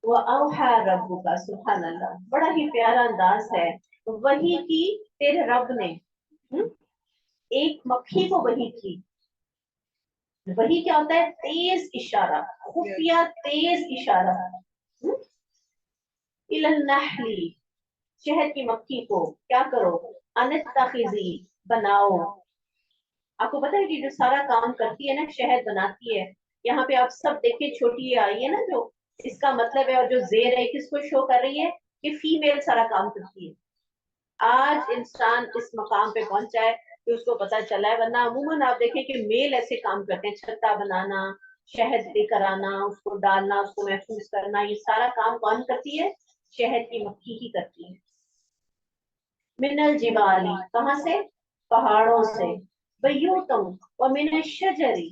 वो औहा रब्बुका, सुभान अल्लाह, बड़ा ही प्यारा अंदाज है। वही की तेरे रब ने, एक मक्खी को वही की। वही क्या होता है? तेज इशारा, खुफिया तेज इशारा। इलन नहली, शहद की मक्खी को क्या करो? अनत्तखिजी, बनाओ। आपको पता है कि जो सारा काम करती है ना, शहद बनाती है। यहाँ पे आप सब देखिए, छोटी ये आई है ना जो, इसका मतलब है, और जो जेर है किसको शो कर रही है? कि फीमेल सारा काम करती है। आज इंसान इस मकाम पे पहुंचा है कि उसको पता चला है, वरना अमूमन आप देखें कि मेल ऐसे काम करते हैं, छत्ता बनाना, शहद लेकर आना, उसको डालना, उसको महफूज करना, ये सारा काम कौन करती है? शहद की मक्खी ही करती है। मिनल जिबाली, कहाँ से? पहाड़ों से। बयूतम व मिन शजरी,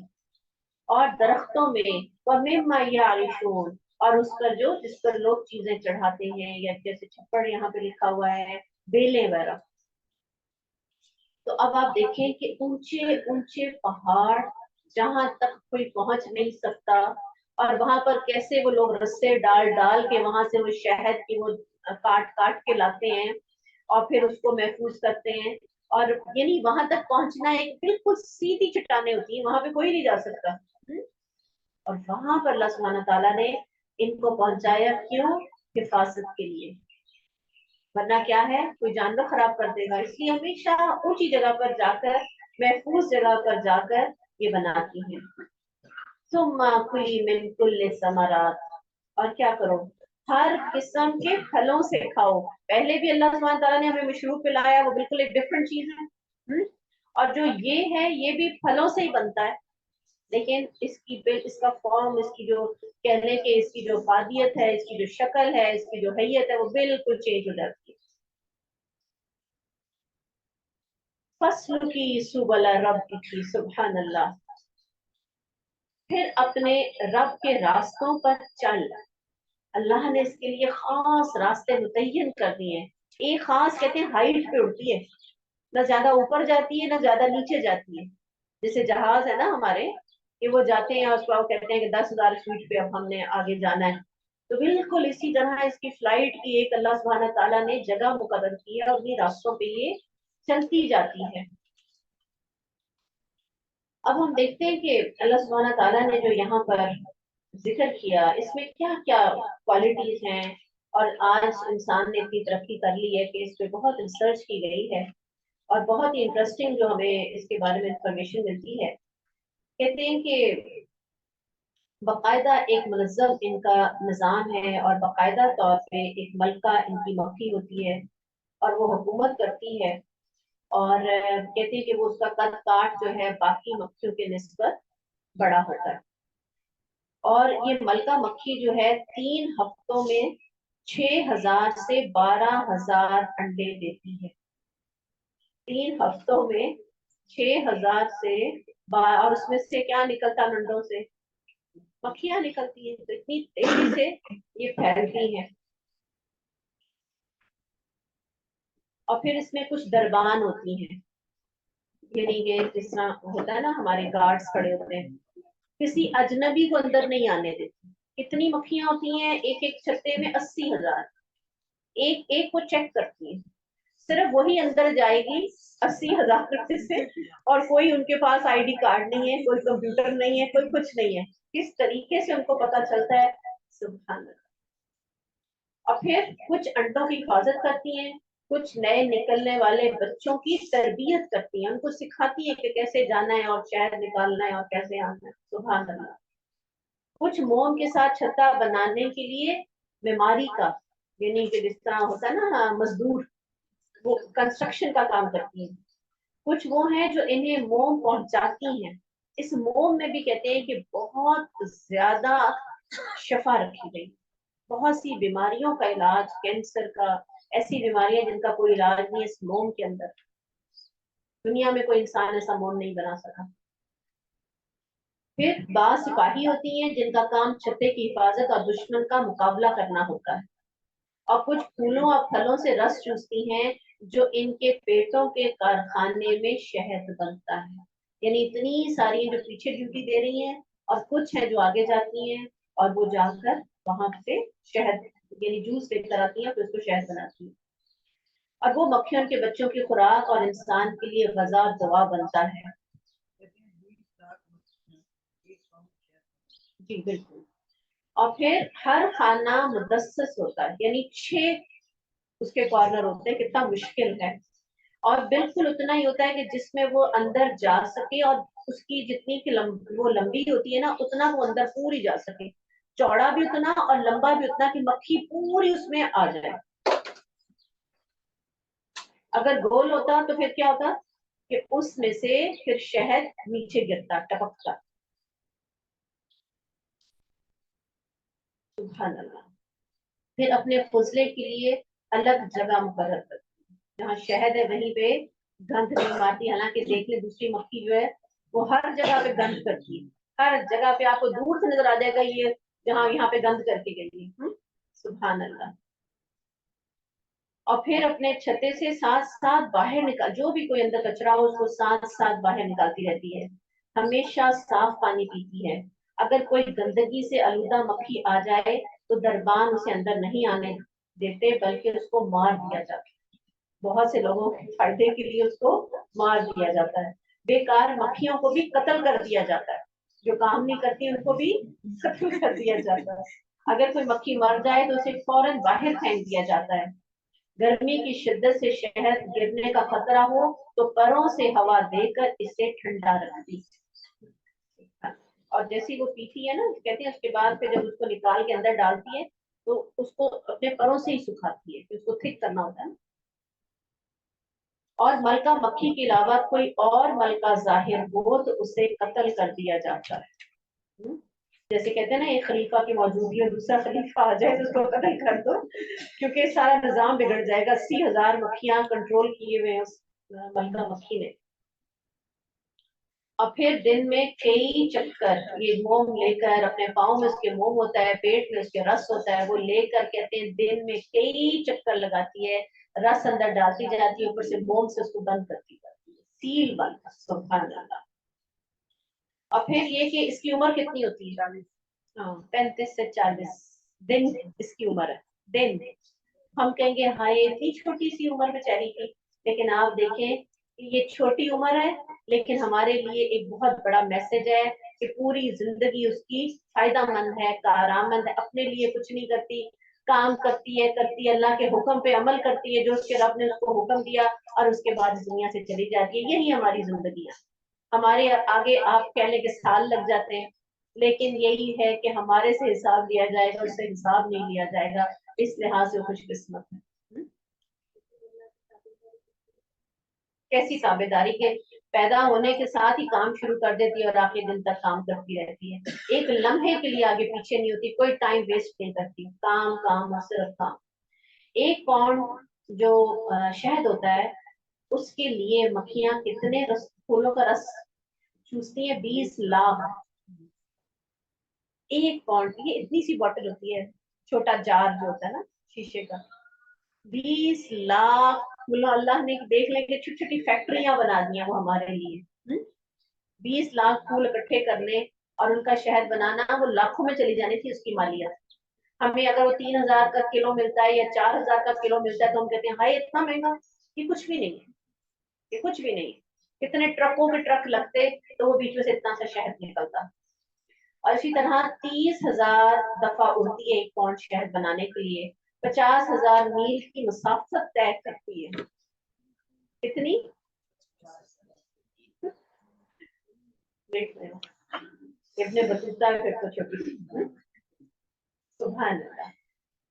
और दरख्तों में, व मिम्मा यारिशून, और उस पर जो, जिस पर लोग चीजें चढ़ाते हैं, या जैसे छप्पड़ यहाँ पे लिखा हुआ है, बेले वगैरह। तो अब आप देखें कि ऊंचे ऊंचे पहाड़, जहां तक कोई पहुंच नहीं सकता, और वहां पर कैसे वो लोग रस्से डाल डाल के वहां से वो शहद की वो काट काट के लाते हैं, और फिर उसको महफूज करते हैं। और यानी वहां तक पहुंचना एक बिल्कुल सीधी चट्टाने होती है, वहां पे कोई नहीं जा सकता। और वहां पर अल्लाह सुब्हानहू तआला ने इनको पहुंचाया, क्यों? हिफाजत के लिए। वरना क्या है, कोई जानवर खराब कर देगा, इसलिए हमेशा ऊंची जगह पर जाकर, महफूज जगह पर जाकर ये बनाती हैं। सुम्मा कुली मिन कुल्ले समरात, और क्या करो? हर किस्म के फलों से खाओ। पहले भी अल्लाह सुब्हानहू तआला ने हमें मशरूब पिलाया, वो बिल्कुल एक डिफरेंट चीज है। और जो ये है, ये भी फलों से ही बनता है, लेकिन इसका फॉर्म, इसकी जो कहने के, इसकी जो फादियत है, इसकी जो शक्ल है, इसकी जो हैयत है, वो बिल्कुल चेंज हो जाती है। फसल की सुबला रब की, सुबहान अल्लाह, फिर अपने रब के रास्तों पर चल। अल्लाह ने इसके लिए खास रास्ते मुतय्यन कर दिए हैं। एक खास, कहते हैं, हाइट पे उड़ती है, ना ज्यादा ऊपर जाती है ना ज्यादा नीचे जाती है। जैसे जहाज है ना हमारे, कि वो जाते हैं और उसको कहते हैं कि 10,000 फीट पे अब हमने आगे जाना है। तो बिल्कुल इसी तरह इसकी फ्लाइट की एक अल्लाह सुब्हानहू तआला ने जगह मुकर्रर की है, और उन्हीं रास्तों पे ये चलती जाती है। अब हम देखते हैं कि अल्लाह सुब्हानहू तआला ने जो यहाँ पर जिक्र किया, इसमें क्या क्या क्वालिटीज हैं। और आज इंसान ने इतनी तरक्की कर ली है कि इस पे बहुत रिसर्च की गई है, और बहुत ही इंटरेस्टिंग जो हमें इसके बारे में इंफॉर्मेशन मिलती है। कहते हैं कि बाकायदा एक मुनज़्ज़म इनका निज़ाम है, और बाकायदा तौर पे एक मलका इनकी मक्खी होती है, और वो हुकूमत करती है। और कहते हैं कि वो उसका कद काट जो है बाकी मक्खियों के निस्बत बड़ा होता है। और ये मलका मक्खी जो है 3 हफ्तों में 6,000 से 12,000 अंडे देती है। 3 हफ्तों में 6,000 से और उसमें से क्या निकलता है? अंडों से मक्खियां निकलती है। तो इतनी तेजी से ये फैलती हैं। और फिर इसमें कुछ दरबान होती हैं, यानी कि जिस तरह होता है ना, हमारे गार्ड्स खड़े होते हैं, किसी अजनबी को अंदर नहीं आने देते। कितनी मक्खियां होती हैं? एक एक छत्ते में 80,000, एक एक को चेक करती है। सिर्फ वही अंदर जाएगी 80,000 रुपए से, और कोई उनके पास आईडी कार्ड नहीं है, कोई कंप्यूटर नहीं है, कोई कुछ नहीं है। किस तरीके से उनको पता चलता है? सुभान अल्लाह। और फिर कुछ अंडों की हिफाजत करती हैं, कुछ नए निकलने वाले बच्चों की तरबियत करती हैं, उनको सिखाती हैं कि कैसे जाना है और शहद निकालना है और कैसे आना है। सुभान अल्लाह। कुछ मोम के साथ छत्ता बनाने के लिए बीमारी का, यानी कि जिस तरह होता है ना मजदूर, वो कंस्ट्रक्शन का काम करती हैं। कुछ वो हैं जो इन्हें मोम पहुंचाती हैं। इस मोम में भी कहते हैं कि बहुत ज्यादा शफा रखी गई, बहुत सी बीमारियों का इलाज, कैंसर का, ऐसी बीमारियां जिनका कोई इलाज नहीं है, इस मोम के अंदर। दुनिया में कोई इंसान ऐसा मोम नहीं बना सका। फिर बाज सिपाही होती हैं जिनका काम छत्ते की हिफाजत और दुश्मन का मुकाबला करना होता है। और कुछ फूलों और फलों से रस चूसती हैं, जो इनके पेटों के कारखाने में शहद बनता है। यानी इतनी सारी जो पीछे ड्यूटी दे रही हैं, और कुछ है जो आगे जाती हैं, और वो जाकर वहां से शहद यानी जूस लेकर आती हैं, फिर उसको शहद बनाती हैं, और वो मक्खियों के बच्चों की खुराक और इंसान के लिए गजा दवा बनता है। जी बिल्कुल। और फिर हर खाना मुदस्सस होता है, यानी 6 उसके कॉर्नर होते हैं, कितना मुश्किल है, और बिल्कुल उतना ही होता है कि जिसमें वो अंदर जा सके, और उसकी जितनी की वो लंबी होती है ना, उतना वो अंदर पूरी जा सके, चौड़ा भी उतना और लंबा भी उतना कि मक्खी पूरी उसमें आ जाए। अगर गोल होता तो फिर क्या होता कि उसमें से फिर शहद नीचे गिरता, टपकता। सुभान अल्लाह। फिर अपने फुजले के लिए अलग जगह मुकर्रर करती है, जहाँ शहद है वहीं पे गंध नहीं मारती। हालांकि देख ले दूसरी मक्खी जो है वो हर जगह पे गंध करती है, हर जगह पे आपको दूर से नजर आ जाएगा ये जहाँ यहाँ पे गंध करके गई है। सुभान अल्लाह। और फिर अपने छत्ते से साथ साथ बाहर निकाल, जो भी कोई अंदर कचरा हो उसको साथ साथ बाहर निकालती रहती है। हमेशा साफ पानी पीती है। अगर कोई गंदगी से आलूदा मक्खी आ जाए तो दरबान उसे अंदर नहीं आने देते, बल्कि उसको मार दिया जाता है। बहुत से लोगों के फायदे के लिए उसको मार दिया जाता है। बेकार मक्खियों को भी कत्ल कर दिया जाता है, जो काम नहीं करती उनको भी कत्ल कर दिया जाता है। अगर कोई मक्खी मर जाए तो उसे फौरन बाहर फेंक दिया जाता है। गर्मी की शिद्दत से शहद गिरने का खतरा हो तो परों से हवा देकर इसे ठंडा रखती है। और जैसी वो पीती है ना, कहते हैं उसके बाद फिर जब उसको निकाल के अंदर डालती है तो उसको अपने परों से ही सुखाती है, फिर उसको थिक करना होता है। और मलका मक्खी के अलावा कोई और मलका जाहिर हो तो उसे कत्ल कर दिया जाता है। हम्म? जैसे कहते हैं ना, एक खलीफा की मौजूदगी और दूसरा खलीफा आ जाए तो उसको कत्ल कर दो, क्योंकि सारा निजाम बिगड़ जाएगा। 80,000 मक्खियां कंट्रोल किए हुए हैं उस मलका मक्खी ने। और फिर दिन में कई चक्कर ये मोम लेकर, अपने पाँव में उसके मोम होता है, पेट में उसके रस होता है, वो लेकर कहते हैं दिन में कई चक्कर लगाती है, रस अंदर डालती जाती है, ऊपर से मोम से उसको बंद करती जाती है, सील बंद। सुभान अल्लाह। और फिर ये कि इसकी उम्र कितनी होती है? हाँ, 35 से 40 दिन इसकी उम्र है। दिन हम कहेंगे हाँ ये इतनी छोटी सी उम्र बेचारी की, लेकिन आप देखें कि ये छोटी उम्र है, लेकिन हमारे लिए एक बहुत बड़ा मैसेज है कि पूरी जिंदगी उसकी फायदा मंद है, कारआमद है, अपने लिए कुछ नहीं करती, काम करती है, अल्लाह के हुक्म पे अमल करती है जो उसके रब ने उसको हुक्म दिया, और उसके बाद इस दुनिया से चली जाती है। यही हमारी जिंदगी है। हमारे आगे आप कहने के साल लग जाते हैं, लेकिन यही है कि हमारे से हिसाब लिया जाएगा, उससे हिसाब नहीं लिया जाएगा। इस लिहाज से खुशकिस्मत है। कैसी ताबेदारी के पैदा होने के साथ ही काम शुरू कर देती है और आखिरी दिन तक काम करती रहती है, एक लम्हे के लिए आगे पीछे नहीं होती, कोई टाइम वेस्ट नहीं करती, काम काम और सिर्फ काम। एक पाउंड जो शहद होता है उसके लिए मक्खियां कितने फूलों का रस चूसती है? 20 लाख। एक पाउंड, ये इतनी सी बॉटल होती है, छोटा जार जो होता है ना शीशे का। 20 लाख फूलों, अल्लाह ने देख लेंगे छोटी छोटी फैक्ट्रियां बना दी हैं वो हमारे लिए। 20 लाख फूल इकट्ठे करने और उनका शहद बनाना, वो लाखों में चली जानी थी उसकी मालियत। हमें अगर वो 3,000 का किलो मिलता है या 4,000 का किलो मिलता है तो हम कहते हैं हाय इतना महंगा। ये कुछ भी नहीं है, ये कुछ भी नहीं। कितने ट्रकों के ट्रक लगते तो वो बीच में से इतना सा शहद निकलता। और इसी तरह 30,000 दफा उड़ती है एक पाउंड शहद बनाने के लिए, 50,000 मील की मुसाफत तय करती है। कितनी? देख रहे हो, इब्ने बतूता फिर तो छोटी सी। सुभान अल्लाह।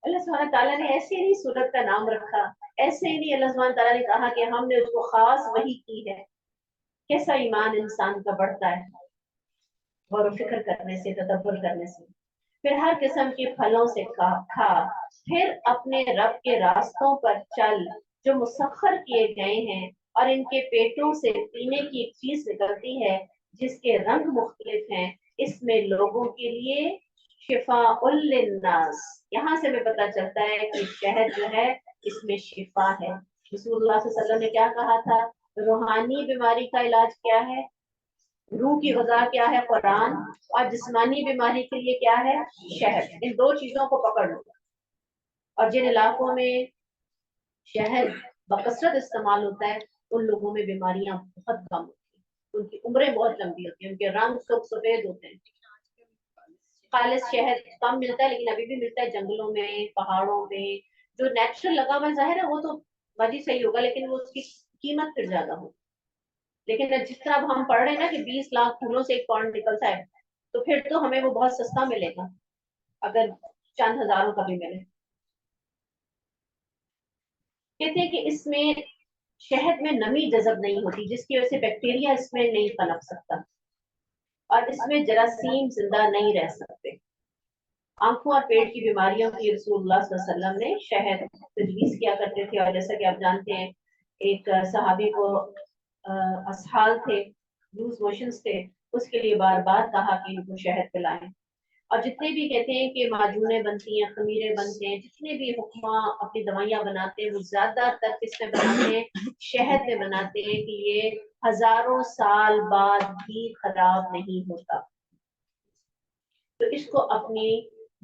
अल्लाह सुब्हानहू तआला ने ऐसे ही सूरत का नाम रखा, ऐसे ही नहीं अल्लाह सुब्हानहू तआला ने कहा कि हमने उसको खास वही की है। कैसा ईमान इंसान का बढ़ता है गौर फिक्र करने से, तदब्बर करने से। फिर हर किस्म के फलों से खा, फिर अपने रब के रास्तों पर चल जो मुसख्खर किए गए हैं, और इनके पेटों से पीने की एक चीज निकलती है जिसके रंग मुख्तलिफ हैं, इसमें लोगों के लिए शिफाउल लिन्नास। यहाँ से हमें पता चलता है कि शहद जो है इसमें शिफा है। रसूलुल्लाह सल्लल्लाहु अलैहि वसल्लम ने क्या कहा था? रूहानी बीमारी का इलाज क्या है? रूह की गजा क्या है? कुरान। और जिस्मानी बीमारी के लिए क्या है? शहद। इन दो चीजों को पकड़ लो। और जिन इलाकों में शहद बकसरत इस्तेमाल होता है उन लोगों में बीमारियां बहुत कम होती हैं, उनकी उम्रें बहुत लंबी होती हैं, उनके रंग सफेद होते हैं। खालिश शहद कम मिलता है, लेकिन अभी भी मिलता है जंगलों में, पहाड़ों में। जो नेचुरल लगा हुआ जाहिर है वो तो मर्जी सही होगा, लेकिन वो उसकी कीमत फिर ज्यादा हो। लेकिन जिस तरह अब हम पढ़ रहे हैं ना कि 20 लाख फूलों से एक पौंड निकलता है, तो फिर तो हमें वो बहुत सस्ता मिलेगा अगर चंद हजारों का भी मिले। कहते हैं कि इसमें शहद में नमी जज़ब नहीं होती, जिसकी वजह से बैक्टीरिया इसमें नहीं पनप सकता, और इसमें जरासीम जिंदा नहीं रह सकते। आंखों और पेट की बीमारियों की रसूलुल्लाह सल्लल्लाहु अलैहि वसल्लम ने शहद तजवीज किया करते थे। और जैसा कि आप जानते हैं, एक सहाबी को असहाल थे, लूज मोशंस थे, उसके लिए बार बार कहा कि इनको शहद पिलाएं। और जितने भी कहते हैं कि माजूने बनती हैं, खमीरे बनते हैं, जितने भी हुक्मा अपनी दवाइयां बनाते हैं, वो ज्यादातर किसमें बनाते हैं? शहद में बनाते हैं, कि ये हजारों साल बाद भी खराब नहीं होता। तो इसको अपनी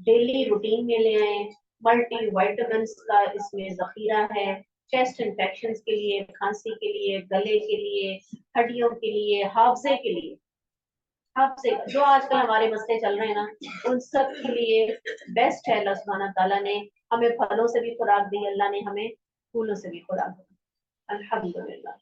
डेली रूटीन में ले आए। मल्टी वाइटामिन का इसमें जखीरा है, चेस्ट इन्फेक्शन के लिए, खांसी के लिए, गले के लिए, हड्डियों के लिए, हाफजे के लिए। हाफजे जो आजकल हमारे मसले चल रहे हैं ना, उन सब के लिए बेस्ट है। अल्लाह सुब्हाना ताला ने हमें फलों से भी खुराक दी, अल्लाह ने हमें फूलों से भी खुराक दी। अल्हम्दुलिल्लाह।